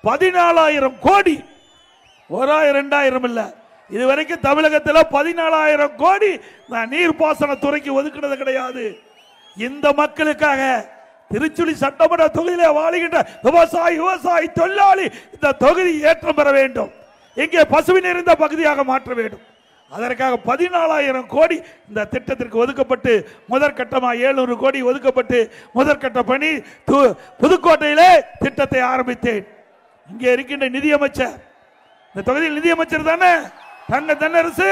14,000 கோடி, 1000 2000 இல்ல, இதுவரைக்கும் தமிழகத்தில் 14,000 கோடி நீர்ப்பாசன துறைக்கு ஒதுக்கினது கிடையாது. இந்த மக்களுக்காக திருச்சுழி சட்டமன்ற தொகுதியிலே வாழுகின்ற விவசாயி தொழிலாளி இந்த தொகுதி ஏற்றம் பெற வேண்டும், இங்கே பசுமை நிறைந்த பகுதியாக மாற்ற வேண்டும். அதற்காக 14,000 கோடி இந்த திட்டத்திற்கு ஒதுக்கப்பட்டு முதற்கட்டமாக 700 கோடி ஒதுக்கப்பட்டு முதற்கட்ட பணி புதுக்கோட்டையிலே திட்டத்தை ஆரம்பித்தேன். இங்கே இருக்கின்ற நிதியமைச்சர், இந்த தொகுதியில் நிதியமைச்சர் தானே தங்க தென்னரசு,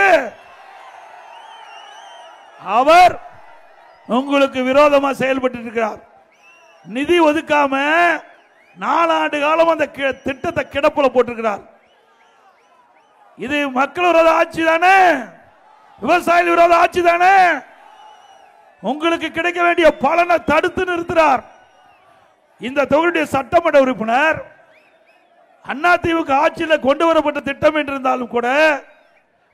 அவர் உங்களுக்கு விரோதமாக செயல்பட்டு இருக்கிறார். நிதி ஒதுக்காம 4 ஆண்டு காலம் அந்த திட்டத்தை கிடப்புல போட்டிருக்கிறார். இது மக்கள் விரோத ஆட்சி தானே, விவசாய விரோத ஆட்சி தானே. உங்களுக்கு கிடைக்க வேண்டிய பலனை தடுத்து நிறுத்துறார். இந்த தொகுதியுடைய சட்டமன்ற உறுப்பினர் அதிமுக ஆட்சியில் கொண்டு வரப்பட்ட திட்டம் என்றிருந்தாலும் கூட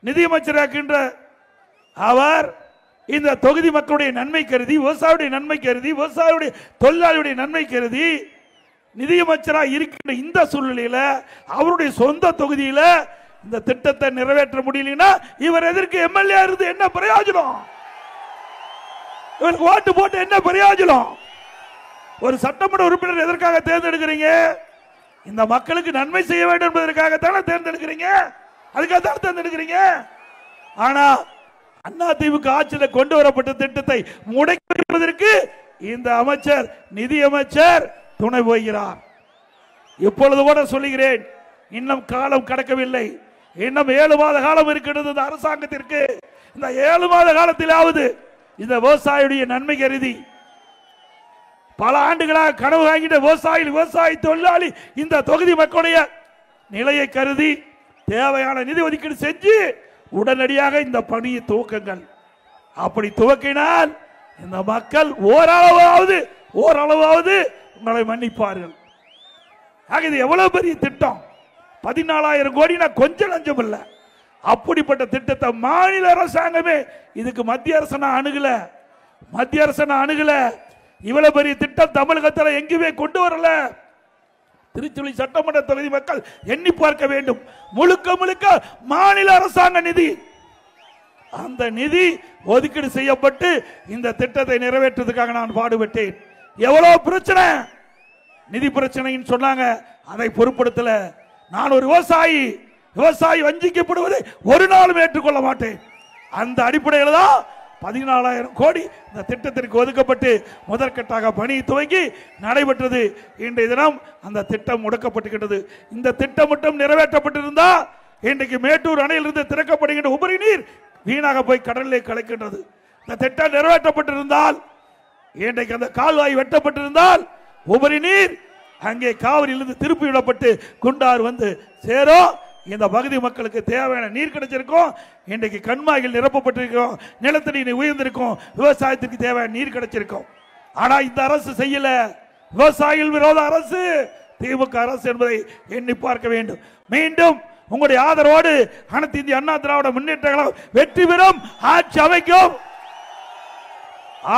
நிதியமைச்சராகின்ற அவர் இந்த தொகுதி மக்களுடைய நன்மை கருதி, விவசாயியுடைய நன்மை கருதி, விவசாயியுடைய தொழிலாளியுடைய நன்மை கருதி நிதியமைச்சராக இருக்கின்ற இந்த சூழ்நிலையில் அவருடைய சொந்த தொகுதியில் இந்த திட்டத்தை நிறைவேற்ற முடியலனா இவர் எதற்கு எம்எல்ஏ இருந்து என்ன பிரயோஜனம்? இவருக்கு ஓட்டு போட்டு என்ன பிரயோஜனம்? ஒரு சட்டமன்ற உறுப்பினர் எதற்காக தேர்ந்தெடுக்கிறீங்க? இந்த மக்களுக்கு நன்மை செய்ய வேண்டும் என்பதற்காகத்தானே தேர்ந்தெடுக்கிறீங்க, அதுக்காக தான் தேர்ந்தெடுக்கிறீங்க. ஆனா அதிமுக ஆட்சியில் கொண்டு வரப்பட்ட திட்டத்தை முடக்கி வைப்பதற்கு இந்த அமைச்சர், நிதி அமைச்சர் துணை போகிறார். இப்பொழுது கூட சொல்லுகிறேன், இன்னும் காலம் கடக்கவில்லை, இன்னும் 7 மாத காலம் இருக்கிறது இந்த அரசாங்கத்திற்கு. இந்த 7 மாத காலத்திலாவது இந்த விவசாயியுடைய நன்மை கருதி பல ஆண்டுகளாக கனவு வாங்கிட்ட விவசாயி தொழிலாளி இந்த தொகுதி மக்களுடைய நிலையை கருதி தேவையான நிதி ஒதுக்கீடு செஞ்சு உடனடியாக இந்த பணியை துவக்குங்கள். அப்படி துவக்கினால் இந்த மக்கள் ஓரளவாவது உங்களை மன்னிப்பார்கள். இது எவ்வளவு பெரிய திட்டம், 14,000 கோடினா கொஞ்சம் லஞ்சம் இல்ல. அப்படிப்பட்ட திட்டத்தை மாநில அரசாங்கமே இதுக்கு மத்திய அரசு அணுகல. இவ்வளவு பெரிய திட்டம் தமிழகத்தில் எங்குமே கொண்டு வரல. திருச்சுழி சட்டமன்ற தொகுதி மக்கள் எண்ணி பார்க்க வேண்டும். முழுக்க முழுக்க மாநில அரசாங்க நிதி, அந்த நிதி ஒதுக்கீடு செய்யப்பட்டு இந்த திட்டத்தை நிறைவேற்றுவதற்காக நான் பாடுபட்டேன். எவ்வளவு பிரச்சனை, நிதி பிரச்சனைன்னு சொன்னாங்க, அதை பொருட்படுத்தல. நான் ஒரு விவசாயி வஞ்சிக்கப்படுவதை ஒரு நாளும் ஏற்றுக்கொள்ள மாட்டேன். அந்த அடிப்படையில் தான் 14,000 கோடி இந்த திட்டத்திற்கு ஒதுக்கப்பட்டு முதற்கட்டாக பணி துவங்கி நடைபெற்றது. இன்றைய தினம் அந்த திட்டம் முடக்கப்பட்டுகிறது. இந்த திட்டம் மட்டும் நிறைவேற்றப்பட்டிருந்தா இன்றைக்கு மேட்டூர் அணையிலிருந்து திறக்கப்படுகின்ற உபரி நீர் வீணாக போய் கடலிலே கலக்கின்றது. இந்த திட்டம் நிறைவேற்றப்பட்டிருந்தால், இன்றைக்கு அந்த கால்வாய் வெட்டப்பட்டிருந்தால் உபரி நீர் அங்கே காவிரியிலிருந்து திருப்பி விடப்பட்டு குண்டாறு வந்து சேரும். இந்த பகுதி மக்களுக்கு தேவையான நீர் கிடைச்சிருக்கும். இன்றைக்கு கண்மாய்கள் நிரப்பப்பட்டிருக்கும், நிலத்தடி உயர்ந்திருக்கும், விவசாயத்திற்கு தேவையான நீர் கிடைச்சிருக்கும். ஆனா இந்த அரசு செய்யல. விவசாயிகள் விரோத அரசு திமுக அரசு என்பதை எண்ணி பார்க்க வேண்டும். மீண்டும் உங்களுடைய ஆதரவோடு அனைத்து இந்திய அண்ணா திராவிட முன்னேற்ற கழகம் வெற்றி பெறும், ஆட்சி அமைக்கும்.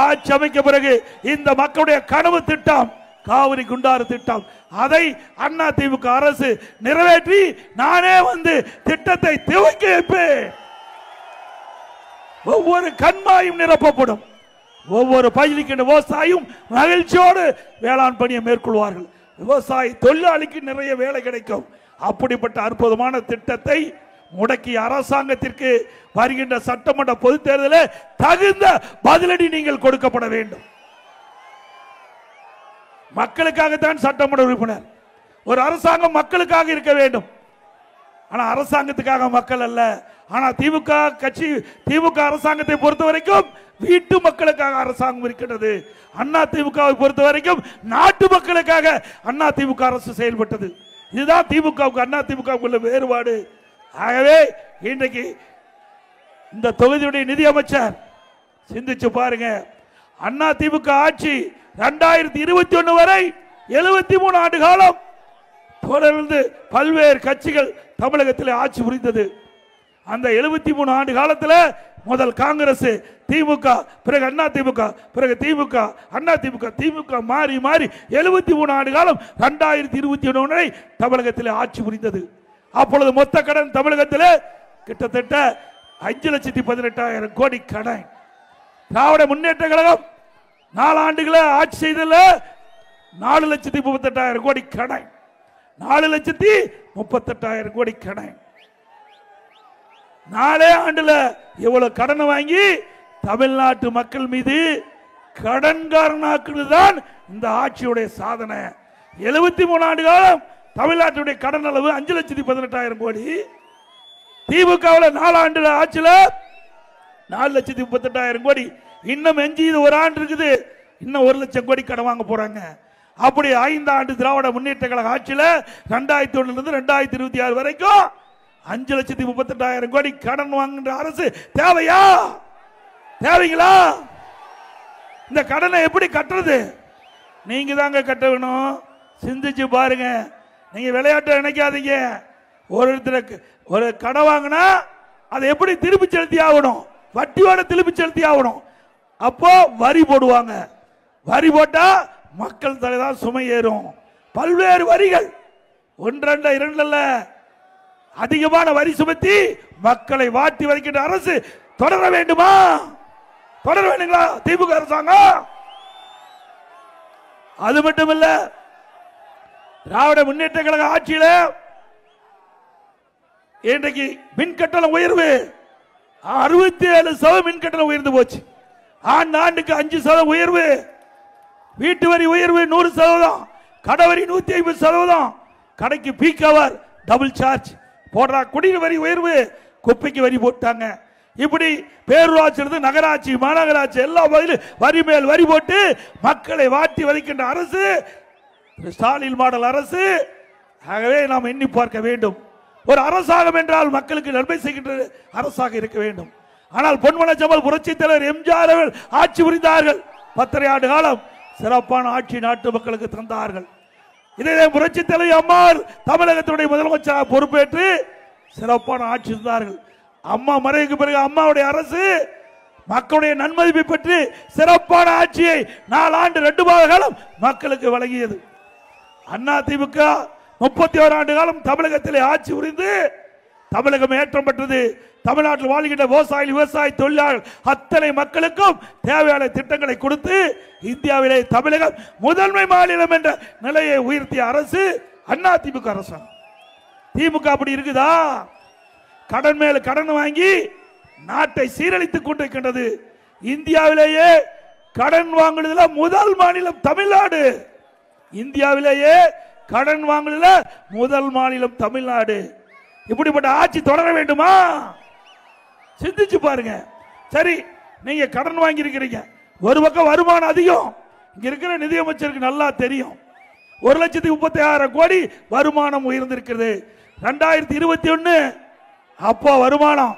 ஆட்சி அமைக்க பிறகு இந்த மக்களுடைய கனவு திட்டம் காவிரி குண்டாறு திட்டம், அதை அதிமுக அரசு நிறைவேற்றி நானே வந்து திட்டத்தை துவக்கி வைப்பேன். ஒவ்வொரு கண்மாயும் நிரப்பப்படும், ஒவ்வொரு பயிரிக்கின்ற விவசாயியும் மகிழ்ச்சியோடு வேளாண் பணியை மேற்கொள்வார்கள். விவசாயி தொழிலாளிக்கு நிறைய வேலை கிடைக்கும். அப்படிப்பட்ட அற்புதமான திட்டத்தை முடக்கிய அரசாங்கத்திற்கு வருகின்ற சட்டமன்ற பொதுத் தேர்தலில் தகுந்த பதிலடி நீங்கள் கொடுக்கப்பட வேண்டும். மக்களுக்காகத்தான் சட்டமன்ற உறுப்பினர். ஒரு அரசாங்கம் மக்களுக்காக இருக்க வேண்டும். ஆனா அரசாங்கத்துக்காக மக்கள் அல்ல. ஆனா திமுக அரசாங்கத்தை பொறுத்த வரைக்கும் வீட்டு மக்களுக்காக அரசாங்கம் இருக்கின்றது. அதிமுகவை பொறுத்த வரைக்கும் நாட்டு மக்களுக்காக அதிமுக அரசு செயல்பட்டது. இதுதான் திமுகவுக்கு அதிமுகவுக்கு உள்ள வேறுபாடு. ஆகவே இன்றைக்கு இந்த தொகுதியுடைய நிதி அமைச்சர் சிந்திச்சு பாருங்க. அதிமுக ஆட்சி 2021 வரை 73 ஆண்டு காலம் தொடர்ந்து பல்வேறு கட்சிகள் தமிழகத்தில் ஆட்சி புரிந்தது. அந்த 73 ஆண்டு காலத்தில் முதல் காங்கிரஸ், திமுக, பிறகு அண்ணா திமுக, பிறகு திமுக, அண்ணா திமுக, திமுக மாறி மாறி 73 ஆண்டு காலம் 2021 தமிழகத்தில் ஆட்சி புரிந்தது. அப்பொழுது மொத்த கடன் தமிழகத்தில் கிட்டத்தட்ட 5,18,000 கோடி கடன். திராவிட முன்னேற்ற கழகம் 4 ஆண்டுகளை ஆட்சி செய்தல 4,38,000 கோடி கடன். 4,38,000 கோடி கடன். 4 ஆண்டுல எவ்வளவு கடனை வாங்கி தமிழ்நாட்டு மக்கள் மீது கடன்காரனாக்குறது தான் இந்த ஆட்சியுடைய சாதனை. 73 ஆண்டு காலம் தமிழ்நாட்டுடைய கடன் அளவு 5,18,000 கோடி. திமுகவில் 4 ஆண்டு ஆட்சியில் 4,38,000 கோடி. இன்னும் எஞ்சி ஒரு ஆண்டு இருக்குது, இன்னும் 1 லட்சம் கோடி கடன் வாங்க போறாங்க. அப்படி 5 ஆண்டு திராவிட முன்னேற்ற கழக ஆட்சியில் 2001 இருந்து 2026 வரைக்கும் 5,38,000 கோடி கடன் வாங்குகின்ற அரசு தேவையா? தேவைங்களா? இந்த கடனை எப்படி கட்டுறது? நீங்க தாங்க கட்ட வேணும். சிந்திச்சு பாருங்க. நீங்க விளையாட்டை நினைக்காதீங்க. ஒருத்தருக்கு ஒரு கடன் வாங்கினா அதை எப்படி திருப்பி செலுத்தி ஆகணும்? வட்டியோட திருப்பி செலுத்தி ஆகணும். அப்போ வரி போடுவாங்க. வரி போட்டா மக்கள் தலைதான் சுமை ஏறும். பல்வேறு வரிகள், 1 2 அல்ல, அதிகமான வரி சுமத்தி மக்களை வாட்டி வதைக்கின்ற அரசு தொடர வேண்டுமா? தொடர வேண்டுங்களா திமுக அரசாங்கம்? அது மட்டுமல்ல, திராவிட முன்னேற்ற கழக ஆட்சியில இன்றைக்கு மின் கட்டணம் உயர்வு 67% மின் கட்டணம் உயர்ந்து போச்சு. ஆண்டுக்கு 5% உயர்வு. வீட்டு வரி உயர்வு 100%, கடவரி 150%, கடைக்கு பீக் அவர் டபுள் சார்ஜ் போடுறா. குடிநீர் வரி உயர்வு, குப்பைக்கு வரி போட்டாங்க. இப்படி பேரூராட்சி, நகராட்சி, மாநகராட்சி எல்லா வகையிலும் வரி மேல் வரி போட்டு மக்களை வாட்டி வதைக்கின்ற அரசு ஸ்டாலின் மாடல் அரசு. ஆகவே நாம் எண்ணி பார்க்க வேண்டும். ஒரு அரசாங்கம் என்றால் மக்களுக்கு நன்மை செய்கின்ற அரசாக இருக்க வேண்டும். ஆனால் பொன்மனச்செம்மல் புரட்சி தலைவர் எம்ஜிஆர் அவர்கள் ஆட்சி புரிந்தார்கள். 10 ஆண்டு காலம் சிறப்பான ஆட்சி நாட்டு மக்களுக்கு தந்தார்கள். இதே புரட்சி தலைவர் அம்மாள் தமிழகத்துடைய முதலமைச்சராக பொறுப்பேற்று சிறப்பான ஆட்சி இருந்தார்கள். அம்மா மறைவுக்கு பிறகு அம்மாவுடைய அரசு மக்களுடைய நன்மதிப்பை பெற்று சிறப்பான ஆட்சியை 4 ஆண்டு 2 மாத காலம் மக்களுக்கு வழங்கியது. அண்ணா திமுக 31 ஆண்டு காலம் தமிழகத்திலே ஆட்சி புரிந்து தமிழகம் ஏற்றம் பெற்றது. தமிழ்நாட்டில் வாழ்கின்ற விவசாய தொழிலாளர்கள் அத்தனை மக்களுக்கும் தேவையான திட்டங்களை கொடுத்து இந்தியாவிலே தமிழகம் முதன்மை மாநிலம் என்ற நிலையை உயர்த்திய அரசு அண்ணா திமுக அரசாங்கம். திமுக அப்படி இருக்குதா? கடன் மேல கடன் வாங்கி நாட்டை சீரழித்துக் கொண்டிருக்கின்றது. இந்தியாவிலேயே கடன் வாங்குவதில் முதல் மாநிலம் தமிழ்நாடு. இந்தியாவிலேயே கடன் வாங்குவதில் முதல் மாநிலம் தமிழ்நாடு. இப்படிப்பட்ட ஆட்சி தொடர வேண்டுமா? சிந்திச்சு பாருங்க. சரி, நீங்க கடன் வாங்கி இருக்கிறீங்க. ஒரு பக்கம் வருமானம் அதிகம். இங்க இருக்கிற நிதியமைச்சருக்கு நல்லா தெரியும். 1,36,000 கோடி வருமானம் உயர்ந்திருக்கிறது. 2021 அப்போ வருமானம்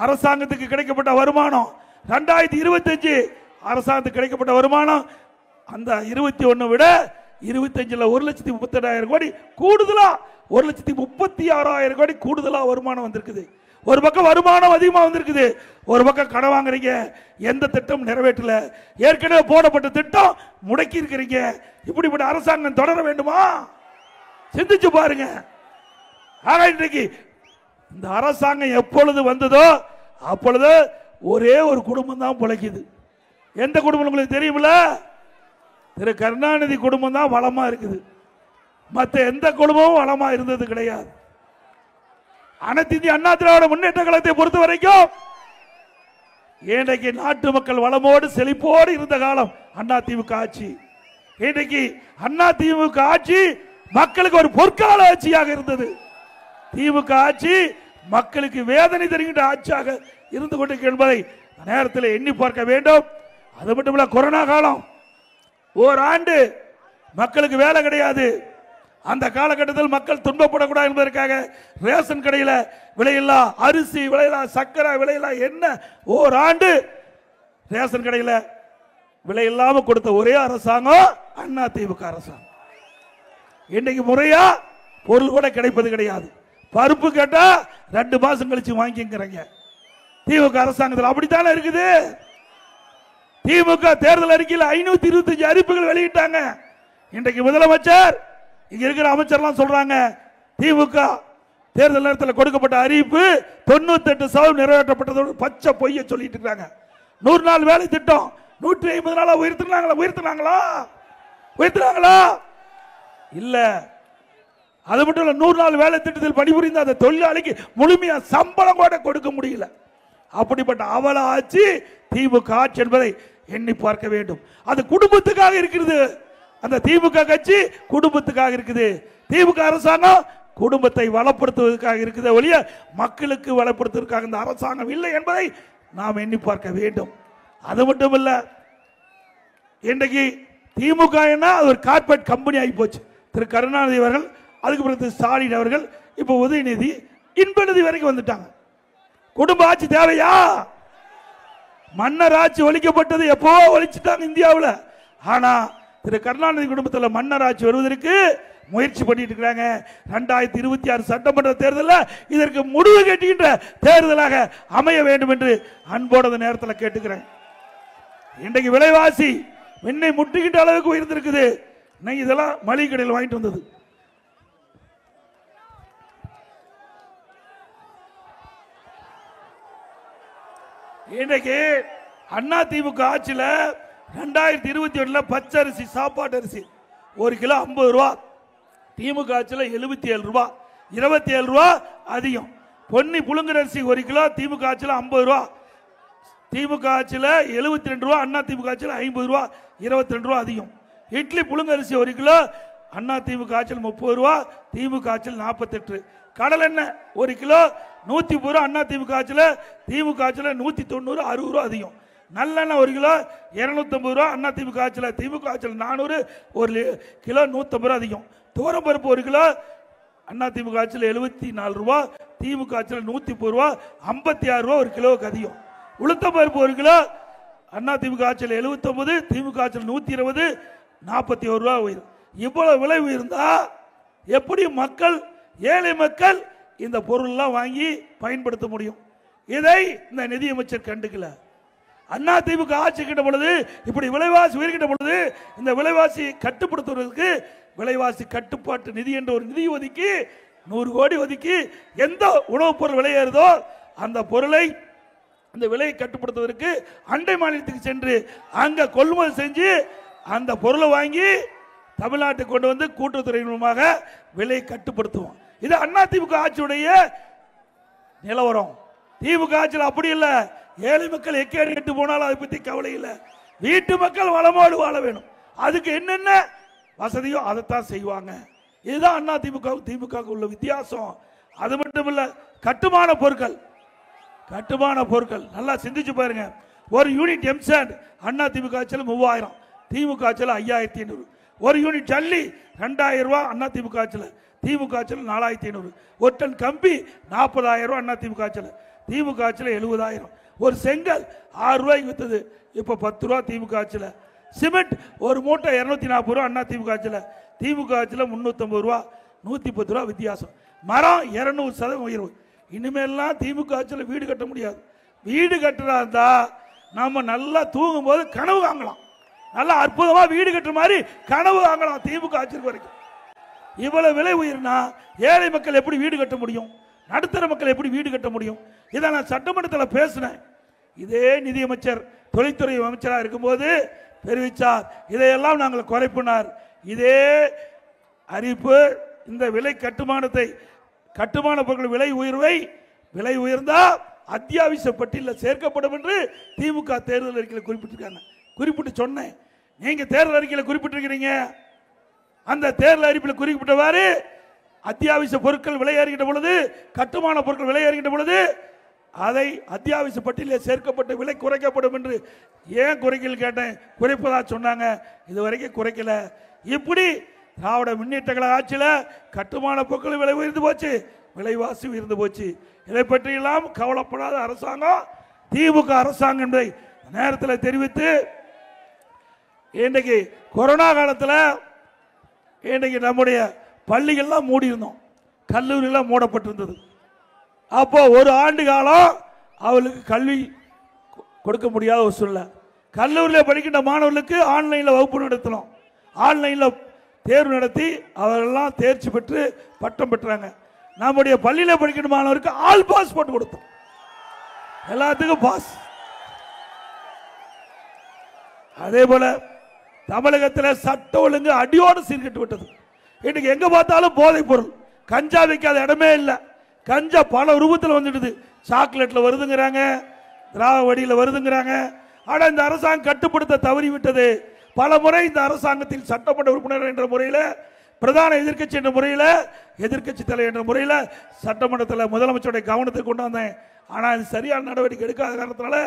அரசாங்கத்துக்கு கிடைக்கப்பட்ட வருமானம், 2025 அரசாங்கத்துக்கு கிடைக்கப்பட்ட வருமானம் அந்த 21 விட 25ல 1,38,000 கோடி கூடுதலா, 1,36,000 கோடி கூடுதலா வருமானம் வந்திருக்குது. ஒரு பக்கம் வருமானம் அதிகமா வந்திருக்குது, ஒரு பக்கம் கடன் வாங்குறீங்க. எந்த திட்டம் நிறைவேற்றல. ஏற்கனவே போடப்பட்ட திட்டம் முடக்கி இருக்கிறீங்க. இப்படிப்பட்ட அரசாங்கம் தொடர வேண்டுமா? சிந்திச்சு பாருங்க. ஆக இன்றைக்கு இந்த அரசாங்கம் எப்பொழுது வந்ததோ அப்பொழுது ஒரே ஒரு குடும்பம் தான் பிழைக்குது. எந்த குடும்பம் உங்களுக்கு தெரியுமில்ல? திரு கருணாநிதி குடும்பம் தான் வளமா இருக்குது. மற்ற எந்த குடும்பமும் வளமா இருந்தது கிடையாது. அனைத்து இந்திய அண்ணா திராவிட முன்னேற்ற கழகத்தை பொறுத்த வரைக்கும் இன்றைக்கு நாட்டு மக்கள் வளமோடு செழிப்போடு இருந்த காலம் அண்ணா திமுக ஆட்சி. இன்றைக்கு அண்ணா திமுக ஆட்சி மக்களுக்கு ஒரு பொற்கால ஆட்சியாக இருந்தது. திமுக ஆட்சி மக்களுக்கு வேதனை தருகின்ற ஆட்சியாக இருந்து கொண்டிருக்கிறது என்பதை நேரத்தில் எண்ணி பார்க்க வேண்டும். அது மட்டுமல்ல, கொரோனா காலம் ஓராண்டு மக்களுக்கு வேலை கிடையாது. அந்த காலகட்டத்தில் மக்கள் துன்பப்படக்கூடாது என்பதற்காக ரேஷன் கடையில் விலையில்லா அரிசி, விலையில்லா சக்கரை, விலையில்லா எண்ணெய் ஓராண்டு ரேஷன் கடையில் விலை இல்லாமல் கொடுத்த ஒரே அரசாங்கம் அண்ணா திமுக அரசாங்கம். இன்னைக்கு முறையா பொருள் கூட கிடைப்பது கிடையாது. பருப்பு கேட்டா 2 மாசம் கழிச்சு வாங்கிக்கிறீங்க. திமுக அரசாங்கத்தில் அப்படித்தானே இருக்குது. திமுக தேர்தல் அறிக்கையில் 525 அறிவிப்புகள் வெளியிட்டாங்க. இன்றைக்கு முதலமைச்சர் இங்க இருக்கிற அமைச்சர்லாம் சொல்றாங்க திமுக தேர்தல் நேரத்தில் கொடுக்கப்பட்ட அறிவிப்பு 98% நிறைவேற்றப்பட்டதோடு பச்சை பொய்ய சொல்லிட்டு இருக்காங்க. 100 நாள் வேலை திட்டம் 150 நாளா உயர்த்தினாங்களா இல்ல. அது மட்டும் இல்ல, 100 நாள் வேலை திட்டத்தில் பணிபுரிந்த அந்த தொழிலாளிக்கு முழுமையா சம்பளம் கூட கொடுக்க முடியல. அப்படிப்பட்ட அவல ஆட்சி திமுக ஆட்சி என்பதை எண்ணி பார்க்க வேண்டும். அது குடும்பத்துக்காக இருக்கிறது. அந்த திமுக கட்சி குடும்பத்துக்காக இருக்குது. திமுக அரசாங்கம் குடும்பத்தை வளப்படுத்துவதற்காக இருக்குது ஒழிய மக்களுக்கு வளப்படுத்துவதற்காக இந்த அரசாங்கம் இல்லை என்பதை நாம் எண்ணி பார்க்க வேண்டும். அது மட்டும் இல்ல, இன்றைக்கு திமுக ஒரு கார்பரேட் கம்பெனி ஆகி போச்சு. திரு கருணாநிதி அவர்கள், அதுக்கு பிறகு திரு ஸ்டாலின் அவர்கள், இப்ப உதயநிதி, இன்ப நிதி வரைக்கும் வந்துட்டாங்க. குடும்ப ஆட்சி தேவையா? மன்னர் ஆட்சி ஒழிக்கப்பட்டது எப்போ ஒழிச்சுட்டாங்க இந்தியாவில். ஆனா திரு கருணாநிதி குடும்பத்தில் மன்னர் ஆட்சி வருவதற்கு முயற்சி பண்ணிட்டு இருக்கிறாங்க. 2026 சட்டமன்ற தேர்தலில் இதற்கு முடிவு கட்டுகின்ற தேர்தலாக அமைய வேண்டும் என்று அன்போட நேரத்தில் கேட்டுக்கிறேன். இன்றைக்கு விலைவாசி விண்ணை முட்டுகின்ற அளவுக்கு உயர்ந்திருக்குது. இதெல்லாம் மளிகை கடையில் வாங்கிட்டு வந்தது. இன்றைக்கு அண்ணா திமுக ஆட்சியில் 2021 பச்சரிசி சாப்பாட்டு அரிசி 1 கிலோ 50 ரூபா, திமுக ஆட்சியில் 77 ரூபா, 27 ரூபா அதிகம். பொன்னி புழுங்கல் அரிசி 1 கிலோ திமுக ஆட்சியில் 50 ரூபா, திமுக ஆட்சியில் 72 ரூபா, அண்ணா திமுக ஆட்சியில் 50 ரூபா, 22 ரூபா அதிகம். இட்லி புழுங்கல் அரிசி 1 கிலோ அண்ணா திமுக ஆட்சியில் 30 ரூபா, திமுக ஆட்சியில் 48. கடல் எண்ணெய் 1 கிலோ 130 ரூபா, அண்ணா திமுக ஆட்சியில் 190 60 ரூபா அதிகம். நல்லெண்ணெய் 1 கிலோ 250 ரூபா, அண்ணா திமுக ஆட்சியில் 400, 1 கிலோ 150 ரூபா அதிகம். துவரம்பருப்பு 1 கிலோ அண்ணா திமுக ஆட்சியில் 74 ரூபா, திமுக ஆட்சியில் 130 ரூபா, 56 ரூபா 1 கிலோவுக்கு அதிகம். உளுத்தம்பருப்பு 1 கிலோ அண்ணா திமுக ஆட்சியில் 79, திமுக ஆட்சியில் 120, 41 ரூபா உயரும். இவ்வளவு விலை உயர்ந்தா எப்படி மக்கள், ஏழை மக்கள் இந்த பொருள்லாம் வாங்கி பயன்படுத்த முடியும்? இதை இந்த நிதியமைச்சர் கண்டுக்கல. அண்ணா திமுக ஆட்சி கிட்ட பொழுது இப்படி விலைவாசி உயர்கிட்ட பொழுது இந்த விலைவாசி கட்டுப்படுத்துவதற்கு விலைவாசி கட்டுப்பாட்டு நிதி என்ற ஒரு நிதி ஒதுக்கி 100 கோடி ஒதுக்கி எந்த உணவுப் பொருள் விலையேறுதோ அந்த பொருளை, அந்த விலையை கட்டுப்படுத்துவதற்கு அண்டை மாநிலத்துக்கு சென்று அங்க கொள்முதல் செஞ்சு அந்த பொருளை வாங்கி தமிழ்நாட்டுக்கு கொண்டு வந்து கூட்டுறவுத்துறை மூலமாக விலை கட்டுப்படுத்துவோம். இது அண்ணா திமுக ஆட்சியுடைய நிலவரம். திமுக ஆட்சியில் அப்படி இல்லை. ஏழை மக்கள் எக்கேடு கெட்டு போனாலும் அதை பத்தி கவலை இல்லை. வீட்டு மக்கள் வளமோடு வாழ வேணும். அதுக்கு என்னென்ன வசதியோ அதைத்தான் செய்வாங்க. இதுதான் அண்ணா திமுக உள்ள வித்தியாசம். அது மட்டும் இல்ல, கட்டுமான பொருட்கள் நல்லா சிந்திச்சு பாருங்க. ஒரு யூனிட் எம்சாண்ட் அண்ணா திமுக ஆட்சியில் 3000, திமுக ஆட்சியில் 5500. ஒரு யூனிட் ஜல்லி 2000 ரூபாய் அண்ணா திமுக ஆட்சியில், திமுக ஆட்சியில் 4500. ஒரு டன் கம்பி 40000 ரூபாய் அண்ணா திமுக ஆட்சியில், திமுக ஆட்சியில் 70000. ஒரு செங்கல் 6 ரூபாய்க்கு வித்தது, இப்ப 10 ரூபாய் திமுக ஆட்சியில். சிமெண்ட் ஒரு மூட்டை 240 ரூபாய் அண்ணா திமுக ஆட்சியில், திமுக ஆட்சியில் 350 ரூபாய், 110 ரூபாய் வித்தியாசம். மரம் 200% உயர்வு. இனிமேல்லாம் திமுக ஆட்சியில் வீடு கட்ட முடியாது. வீடு கட்டுறதா இருந்தா நாம நல்லா தூங்கும் போது கனவு வாங்கலாம். நல்லா அற்புதமா வீடு கட்டுற மாதிரி கனவு வாங்கலாம். திமுக ஆட்சிக்கு வரைக்கும் இவ்வளவு விலை உயர்னா ஏழை மக்கள் எப்படி வீடு கட்ட முடியும்? நடுத்தர மக்கள் எப்படி வீடு கட்ட முடியும்? இதை நான் சட்டமன்றத்தில் பேசினேன். இதே நிதியமைச்சர் தொழில்துறை அமைச்சராக இருக்கும்போது தெரிவித்தார். இதையெல்லாம் நாங்கள் குறைப்பினார். இதே அறிவிப்பு இந்த விலை கட்டுமான பொருட்கள் விலை உயர்ந்தா அத்தியாவசிய பட்டியலில் சேர்க்கப்படும் என்று திமுக தேர்தல் அறிக்கையில் குறிப்பிட்டிருக்காங்க. குறிப்பிட்டு சொன்னேன். நீங்க தேர்தல் அறிக்கையில் குறிப்பிட்டிருக்கிறீங்க. அந்த தேர்தல் அறிக்கையில் குறிப்பிட்டவாறு அத்தியாவசிய பொருட்கள் விலை ஏறுகின்ற பொழுது, கட்டுமான பொருட்கள் விலை ஏறுகின்ற பொழுது அதை அத்தியாவசிய பட்டியலில் சேர்க்கப்பட்ட விலை குறைக்கப்படும் என்று ஏன் குறைக்கல கேட்டேன். குறைப்பதா சொன்னாங்க. இதுவரைக்கும் குறைக்கல. இப்படி திராவிட முன்னேற்ற கழக ஆட்சியில் கட்டுமான பொருட்கள் விலை உயர்ந்து போச்சு, விலைவாசி உயர்ந்து போச்சு. இதை பற்றியெல்லாம் கவலைப்படாத அரசாங்கம் திமுக அரசாங்கம் என்பதை நேரத்தில் தெரிவித்து, இன்றைக்கு கொரோனா காலத்தில் இன்றைக்கு நம்முடைய பள்ளிகள்லாம் மூடி இருந்தோம், கல்லூரிலாம் மூடப்பட்டிருந்தது. அப்போ ஒரு ஆண்டு காலம் அவளுக்கு கல்வி கொடுக்க முடியாத ஒரு சூழ்நிலை. கல்லூரியில் படிக்கின்ற மாணவர்களுக்கு ஆன்லைனில் வகுப்பு நடத்தணும். ஆன்லைனில் தேர்வு நடத்தி அவர்களெல்லாம் தேர்ச்சி பெற்று பட்டம் பெற்றாங்க. நம்முடைய பள்ளியில் படிக்கிற மாணவருக்கு ஆல் பாஸ் போட்டு கொடுத்தோம். எல்லாத்துக்கும் பாஸ். அதே போல தமிழகத்தில் சட்ட ஒழுங்கு அடியோடு சீர்கட்டு விட்டது. இன்னைக்கு எங்க பார்த்தாலும் போதைப் பொருள், கஞ்சா வைக்காத இடமே இல்லை. கஞ்சா பல ரூபத்தில் வந்துடுது. சாக்லேட்ல வருதுங்கிறாங்க, திராவடியில் வருதுங்கிறாங்க. ஆனால் இந்த அரசாங்கம் கட்டுப்படுத்த தவறிவிட்டது. பல முறை இந்த அரசாங்கத்தில் சட்டமன்ற உறுப்பினர் என்ற முறையில், பிரதான எதிர்க்கட்சி என்ற முறையில், எதிர்க்கட்சி தலைவர் என்ற முறையில் சட்டமன்றத்தில் முதலமைச்சருடைய கவனத்தை கொண்டு வந்தேன். ஆனால் அது சரியான நடவடிக்கை எடுக்காத காரணத்தினால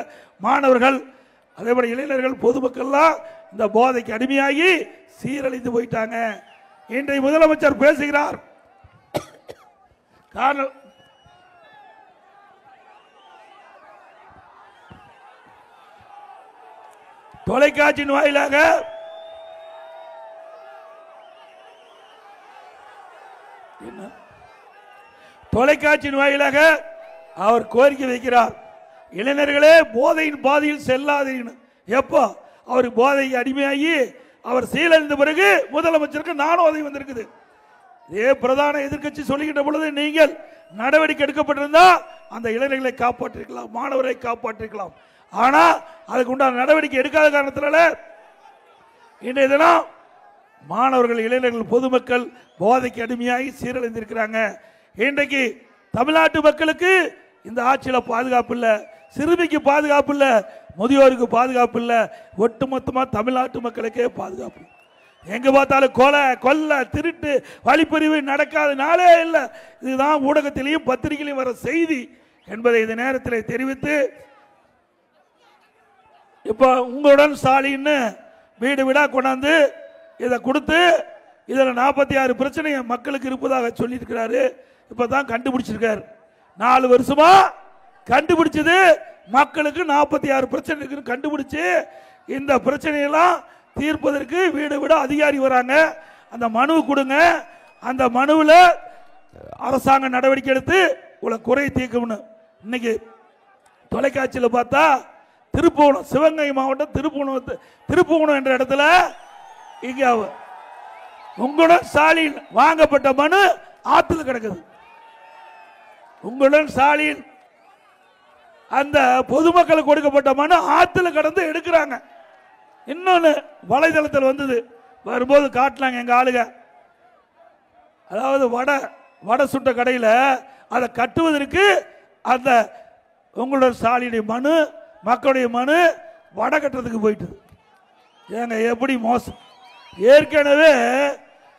மாணவர்கள், அதே போல இளைஞர்கள், பொதுமக்கள்லாம் இந்த போதைக்கு அடிமையாகி சீரழிந்து போயிட்டாங்க. இன்றைய முதலமைச்சர் பேசுகிறார். காரணம் தொலைக்காட்சியின் வாயிலாக அவர் கோரிக்கை வைக்கிறார். இளைஞர்களே போதையின் பாதையில் செல்லாதீர்கள். எப்போ அவர் போதைக்கு அடிமையாகி அவர் சீரழிந்த பிறகு முதலமைச்சருக்கு நானும் உதவி வந்திருக்குது. இதே பிரதான எதிர்க்கட்சி சொல்லுகின்ற பொழுது நீங்கள் நடவடிக்கை எடுக்கப்பட்டிருந்தா அந்த இளைஞர்களை காப்பாற்றிருக்கலாம், மாணவரை காப்பாற்றிருக்கலாம். ஆனா அதுக்கு உண்டான நடவடிக்கை எடுக்காத காரணத்தினால இன்றைய தினம் மாணவர்கள், இளைஞர்கள், பொதுமக்கள் போதைக்கு அடிமையாகி சீரழிந்திருக்கிறாங்க. இன்றைக்கு தமிழ்நாட்டு மக்களுக்கு இந்த ஆட்சியில் பாதுகாப்பு இல்லை, சிறுமிக்கு பாதுகாப்பு இல்லை, முதியோருக்கு பாதுகாப்பு இல்லை, ஒட்டுமொத்தமா தமிழ்நாட்டு மக்களுக்கே பாதுகாப்பு. எங்க பார்த்தாலும் கொலை, கொள்ளை, திருட்டு, வழிப்பறிவு நடக்காத நாளே இல்லை. இதுதான் ஊடகத்திலையும் பத்திரிகையிலையும் வர செய்தி என்பதை இந்த நேரத்தில் தெரிவித்து, இப்போ உங்களுடன் ஸ்டாலின் வீடு வீடா கொண்டாந்து இதை கொடுத்து இதில் 46 பிரச்சனை மக்களுக்கு இருப்பதாக சொல்லியிருக்கிறாரு. இப்பதான் கண்டுபிடிச்சிருக்காரு. 4 வருஷமா கண்டுபிடிச்சது மக்களுக்கு 46 பிரச்சனை இருக்குன்னு கண்டுபிடிச்சு இந்த பிரச்சனையெல்லாம் தீர்ப்பதற்கு வீடு வீட அதிகாரி வராங்க. அந்த மனு கொடுங்க, அந்த மனுவில் அரசாங்க நடவடிக்கை எடுத்து உங்களை குறை தீர்க்கணும். இன்னைக்கு தொலைக்காட்சியில் பார்த்தா திருப்புவனம், சிவகங்கை மாவட்டம் திருப்புவனம் என்ற இடத்துல இங்க உங்களுடன் ஸ்டாலின் வாங்கப்பட்ட மனு ஆத்துல கிடக்குது. உங்களுடன் ஸ்டாலின் அந்த பொதுமக்களுக்கு கொடுக்கப்பட்ட மனு ஆத்துல கடந்து எடுக்கிறாங்க. இன்னொன்னு வலைதளத்தில் வந்தது, வரும்போது காட்டலாங்க எங்க ஆளுங்க. அதாவது வடை சுட்ட கடையில் அதை கட்டுவதற்கு அந்த உங்களுடைய ஸ்டாலினுடைய மனு, மக்களுடைய மனு வடை கட்டுறதுக்கு போயிட்டு ஏங்க எப்படி மோசம். ஏற்கனவே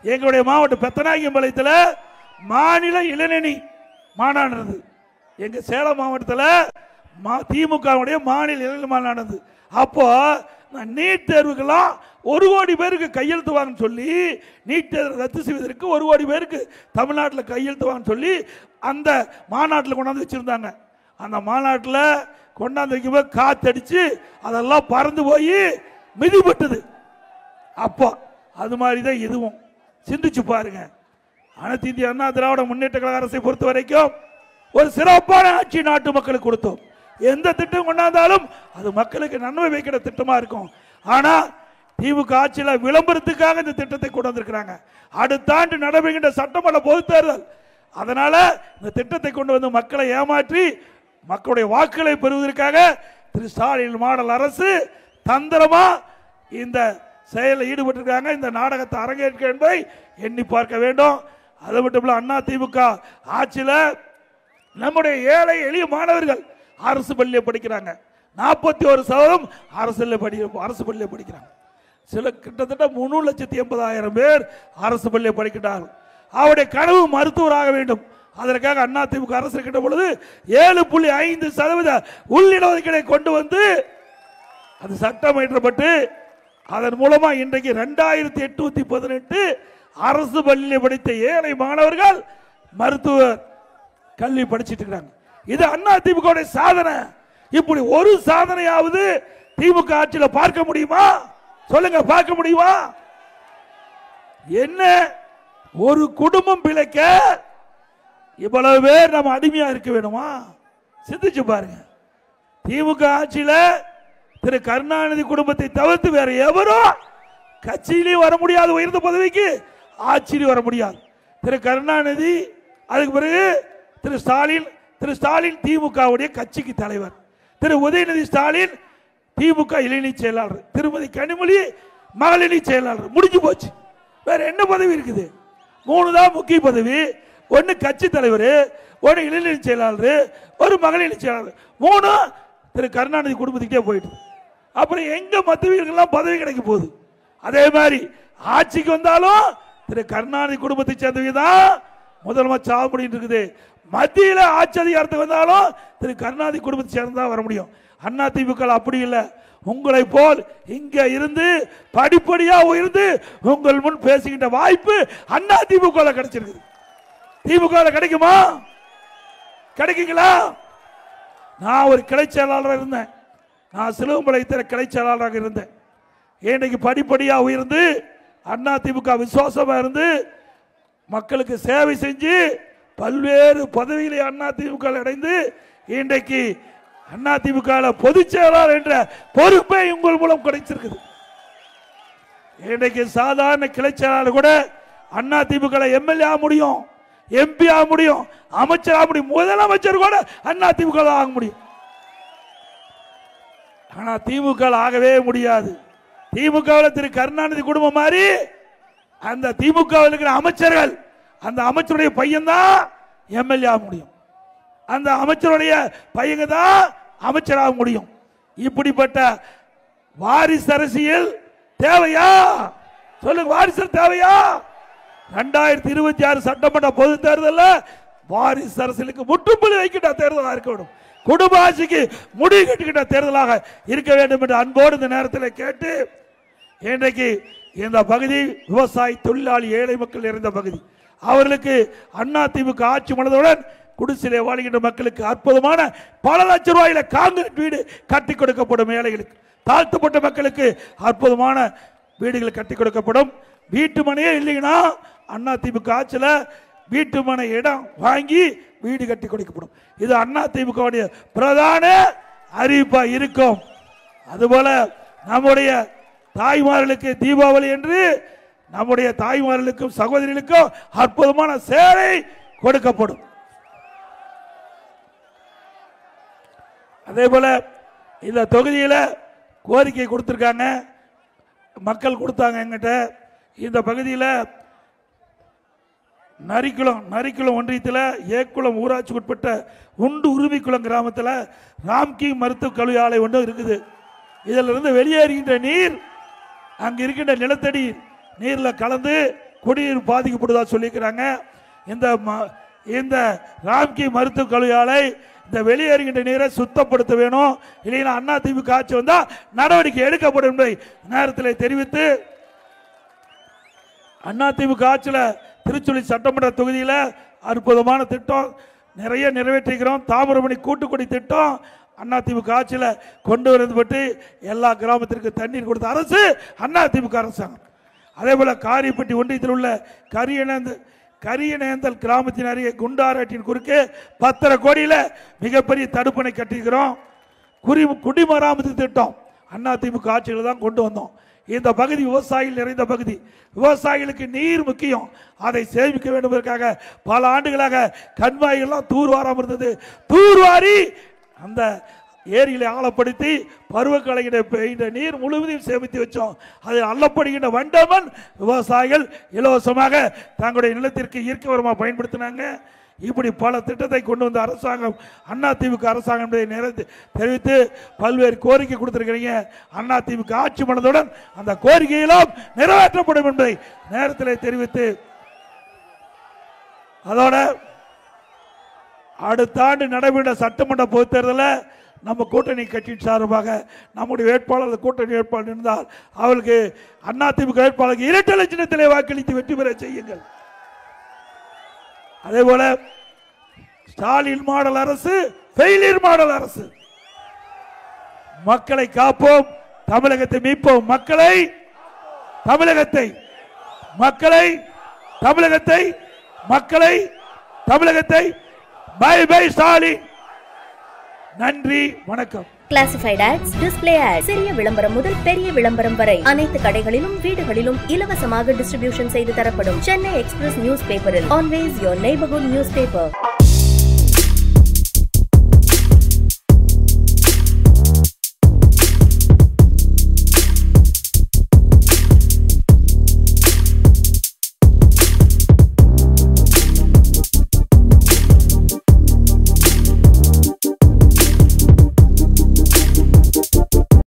எங்களுடைய மாவட்டம் பெத்தநாயக்கம்பாளையத்தில் மாநில இளைஞரணி மாநாடு, எங்க சேலம் மாவட்டத்தில் திமுகவுடைய மாநில இளைஞர் மாநாடு. அப்போ நீட் தேர்வுக்கெல்லாம் 1 கோடி பேருக்கு கையெழுத்து வாங்கன்னு சொல்லி, நீட் தேர்வு ரத்து செய்வதற்கு 1 கோடி பேருக்கு தமிழ்நாட்டில் கையெழுத்து வாங்கன்னு சொல்லி அந்த மாநாட்டில் கொண்டாந்து வச்சிருந்தாங்க. அந்த மாநாட்டில் கொண்டாந்து வைக்கும்போது காத்தடிச்சு அதெல்லாம் பறந்து போய் மிதிப்பட்டது. அப்போ அது மாதிரி தான் இதுவும். சிந்திச்சு பாருங்க. அனைத்து இந்திய அண்ணா திராவிட முன்னேற்ற கழக அரசை பொறுத்த வரைக்கும் ஒரு சிறப்பான ஆட்சி நாட்டு மக்களுக்கு கொடுத்தோம். எந்த திட்டம் கொண்டாந்தாலும் அது மக்களுக்கு நன்மை வைக்கிற திட்டமா இருக்கும். ஆனா திமுக ஆட்சியில் விளம்பரத்துக்காக இந்த திட்டத்தை கொண்டு வந்திருக்கிறாங்க. அடுத்த ஆண்டு நடைபெறுகின்ற சட்டமன்ற பொதுத் தேர்தல், அதனால இந்த திட்டத்தை கொண்டு வந்து மக்களை ஏமாற்றி மக்களுடைய வாக்குகளை பெறுவதற்காக திரு ஸ்டாலின் மாடல் அரசு தந்திரமா இந்த செயலில் ஈடுபட்டிருக்காங்க. இந்த நாடகத்தை அரங்கேற்க என்பதை எண்ணி பார்க்க வேண்டும். அது மட்டும் இல்ல, அண்ணா திமுக ஆட்சியில் நம்முடைய ஏழை எளிய மாணவர்கள் அரசு பள்ளியில் படிக்கிறாங்க. 41% அரசு பள்ளியில் படிக்கிறாங்க. சில கிட்டத்தட்ட 3,80,000 பேர் அரசு பள்ளியில் படிக்கிறார்கள். அவருடைய கனவு மருத்துவராக வேண்டும். அதற்காக அண்ணா திமுக அரசு இருக்கின்ற பொழுது 7.5% உள்ளிடஒதுக்கீடை கொண்டு வந்து அது சட்டம் இயற்றப்பட்டு அதன் மூலமா இன்றைக்கு 2818 அரசு பள்ளியில் படித்த ஏழை மாணவர்கள் மருத்துவ கல்வி படிச்சிட்டு இருக்காங்க. இது அண்ணா திமுக சாதனை. இப்படி ஒரு சாதனையாவது திமுக ஆட்சியில் பார்க்க முடியுமா? சொல்லுங்க, பார்க்க முடியுமா? என்ன ஒரு குடும்பம் பிழைக்க இவ்வளவு பேர் நம்ம அடிமையா இருக்க வேணுமா? சிந்திச்சு பாருங்க. திமுக ஆட்சியில திரு கருணாநிதி குடும்பத்தை தவிர்த்து வேற எவரும் கட்சியிலேயே வர முடியாது, உயர்ந்த பதவிக்கு ஆட்சியிலே வர முடியாது. திரு கருணாநிதி, அதுக்கு பிறகு திரு ஸ்டாலின் திமுகவுடைய கட்சிக்கு தலைவர், திரு உதயநிதி ஸ்டாலின் திமுக இளைஞர் செயலாளர், திருமதி கனிமொழி மகளிர் செயலாளர். முடிஞ்சு போச்சு. வேற என்ன பதவி இருக்குது? 3 தான் முக்கிய பதவி. ஒன்னு கட்சி தலைவர், ஒரு இளைஞர் செயலாளர், ஒரு மகளிர் செயலாளர். 3 திரு கருணாநிதி குடும்பத்துக்கே போயிட்டு அப்புறம் எங்க மத்தியெல்லாம் பதவி கிடைக்க போகுது? அதே மாதிரி ஆட்சிக்கு வந்தாலும் திரு கருணாநிதி குடும்பத்தை சேர்ந்தவங்க தான் முதலமைச்சர் ஆக முடியும் இருக்குது. மத்தியில் ஆட்சி அதிகாரத்துக்கு வந்தாலும் திரு கருணாநிதி குடும்பத்தை சேர்ந்தா வர முடியும். அண்ணா திமுக அப்படி இல்லை. உங்களை போல் இங்க இருந்து படிப்படியா உயர்ந்து உங்கள் முன் பேசுகின்ற வாய்ப்பு அண்ணா திமுக கிடைச்சிருக்கு. திமுக கிடைக்குமா? கிடைக்குங்களா? நான் ஒரு கிளை செயலாளராக இருந்தேன். நான் சிலுவம்பாளையத்தில் கிளை செயலாளராக இருந்தேன். இன்னைக்கு படிப்படியா உயர்ந்து அண்ணா திமுக விசுவாசமா இருந்து மக்களுக்கு சேவை செஞ்சு பல்வேறு பதவிகளை அண்ணா திமுக அடைந்து இன்றைக்கு அண்ணா திமுக பொதுச் செயலாளர் என்ற பொறுப்பை உங்கள் மூலம் கிடைச்சிருக்குது. இன்றைக்கு சாதாரண கிளை செயலாளர் கூட அண்ணா திமுக எம்எல்ஏ ஆக முடியும், எம்பி ஆக முடியும், அமைச்சர் ஆக முடியும், முதலமைச்சர் கூட அண்ணா திமுக ஆக முடியும். ஆனா திமுக ஆகவே முடியாது. திமுக திரு கருணாநிதி குடும்பம் மாதிரி அந்த திமுக இருக்கிற அமைச்சர்கள், அந்த அமைச்சருடைய பையன் தான் எம்எல்ஏ ஆக முடியும், அந்த அமைச்சருடைய பையங்க தான் அமைச்சராக முடியும். இப்படிப்பட்ட வாரிசு அரசியல் தேவையா? சொல்லுங்க, வாரிசு தேவையா? 2026 சட்டமன்ற பொது தேர்தலில் வாரிசு அரசியலுக்கு முற்றுப்புள்ளி வைக்கின்ற தேர்தலாக இருக்க வேண்டும். குடும்ப ஆட்சிக்கு முடிவு கட்டுகின்ற தேர்தலாக இருக்க வேண்டும் என்று அன்போடு இந்த நேரத்தில் கேட்டு, இன்றைக்கு இந்த பகுதி விவசாய தொழிலாளி ஏழை மக்கள் நிறைந்த பகுதி. அவர்களுக்கு அண்ணா திமுக ஆட்சி மனதுடன் குடிசையிலே வாழ்கின்ற மக்களுக்கு அற்புதமான பல லட்சம் ரூபாயில காங்கிரீட் வீடு கட்டி கொடுக்கப்படும். ஏழைகளுக்கு, தாழ்த்தப்பட்ட மக்களுக்கு அற்புதமான வீடுகள் கட்டி கொடுக்கப்படும். வீட்டு மனையே இல்லைன்னா அண்ணா திமுக ஆட்சியில் வீட்டு மனை இடம் வாங்கி வீடு கட்டி கொடுக்கப்படும். இது அண்ணா திமுக பிரதான அறிவிப்பா இருக்கும். அதுபோல நம்முடைய தாய்மார்களுக்கு தீபாவளி என்று நம்முடைய தாய்மார்களுக்கும் சகோதரிகளுக்கும் அற்புதமான சேவை கொடுக்கப்படும். அதே போல இந்த தொகுதியில் கோரிக்கை கொடுத்திருக்காங்க, மக்கள் கொடுத்தாங்க எங்கிட்ட. இந்த பகுதியில் நரிக்குளம் ஒன்றியத்தில் ஏக்குளம் ஊராட்சிக்கு உட்பட்ட உண்டு உரிமைக்குளம் கிராமத்தில் ராம்கி மருத்துவ கல்வி ஆலை ஒன்று இருக்குது. இதில் இருந்து வெளியேறுகின்ற நீர் அங்கு இருக்கின்ற நிலத்தடி நீரில் கலந்து குடிநீர் பாதிக்கப்படுவதா சொல்லியிருக்கிறாங்க. இந்த ராம்கி மருத்துவ கல்வி ஆலை இந்த வெளியேறுகின்ற நீரை சுத்தப்படுத்த வேணும், இல்லைன்னா அண்ணா திமுக ஆட்சி வந்தால் நடவடிக்கை எடுக்கப்படும் என்பதை நேரத்தில் தெரிவித்து, அண்ணா திமுக ஆட்சியில் திருச்சுழி சட்டமன்ற தொகுதியில் அற்புதமான திட்டம் நிறைய நிறைவேற்றிக்கிறோம். தாமிரபரணி கூட்டுக்குடி திட்டம் அண்ணா திமுக ஆட்சியில் கொண்டு வருவது பற்றி எல்லா கிராமத்திற்கு தண்ணீர் கொடுத்த அரசு அண்ணா திமுக அரசாங்கம். அதே போல காரியப்பட்டி ஒன்றியத்தில் உள்ள கரியநேந்தல் கிராமத்தின் அருகே குண்டாராட்டின் குறுக்கே 10 கோடியில் மிகப்பெரிய தடுப்பணை கட்டிக்கிறோம். குடிமராமத்து திட்டம் அண்ணா திமுக ஆட்சியில் தான் கொண்டு வந்தோம். இந்த பகுதி விவசாயிகள் நிறைந்த பகுதி, விவசாயிகளுக்கு நீர் முக்கியம், அதை சேமிக்க வேண்டும் என்பதற்காக பல ஆண்டுகளாக கண்மாய்கள்லாம் தூர்வாராமல் இருந்தது. தூர்வாரி அந்த ஏரிகளை ஆழப்படுத்தி பருவக்கால நீர் முழுவதையும் சேமித்து வச்சோம். அதில் அள்ளப்படுகின்ற வண்டமன் விவசாயிகள் இலவசமாக தங்களுடைய நிலத்திற்கு இயற்கை உரமாக பயன்படுத்தினாங்க. இப்படி பல திட்டத்தை கொண்டு வந்த அரசாங்கம் அண்ணா திமுக அரசாங்கம் என்பதை தெரிவித்து பல்வேறு கோரிக்கை கொடுத்திருக்கிறீங்க. அண்ணா திமுக ஆட்சி மனதுடன் அந்த கோரிக்கையிலும் நிறைவேற்றப்படும் என்பதை நேரத்தில் தெரிவித்து, அதோட அடுத்த ஆண்டு நடைபெற்ற சட்டமன்ற பொதுத் தேர்தலில் நம்ம கூட்டணி கட்சியின் சார்பாக நம்முடைய வேட்பாளர் கூட்டணி வேட்பாளர் இருந்தால் அவருக்கு அண்ணா திமுக வேட்பாளருக்கு இரட்டை லட்சத்திலே வாக்களித்து வெற்றி பெற செய்யுங்கள். அதே போல ஸ்டாலின் மாடல் அரசு ஃபெயிலியர் மாடல் அரசு. மக்களை காப்போம், தமிழகத்தை மீட்போம். மக்களை தமிழகத்தை பை பை ஸ்டாலின். நன்றி, வணக்கம். கிளாசிஃபைட் ஆட்ஸ், டிஸ்ப்ளே ஆட்ஸ், சிறிய விளம்பரம் முதல் பெரிய விளம்பரம் வரை அனைத்து கடைகளிலும் வீடுகளிலும் இலவசமாக டிஸ்ட்ரிபியூஷன் செய்து தரப்படும். சென்னை எக்ஸ்பிரஸ் நியூஸ் பேப்பரில் always your neighbourhood news paper.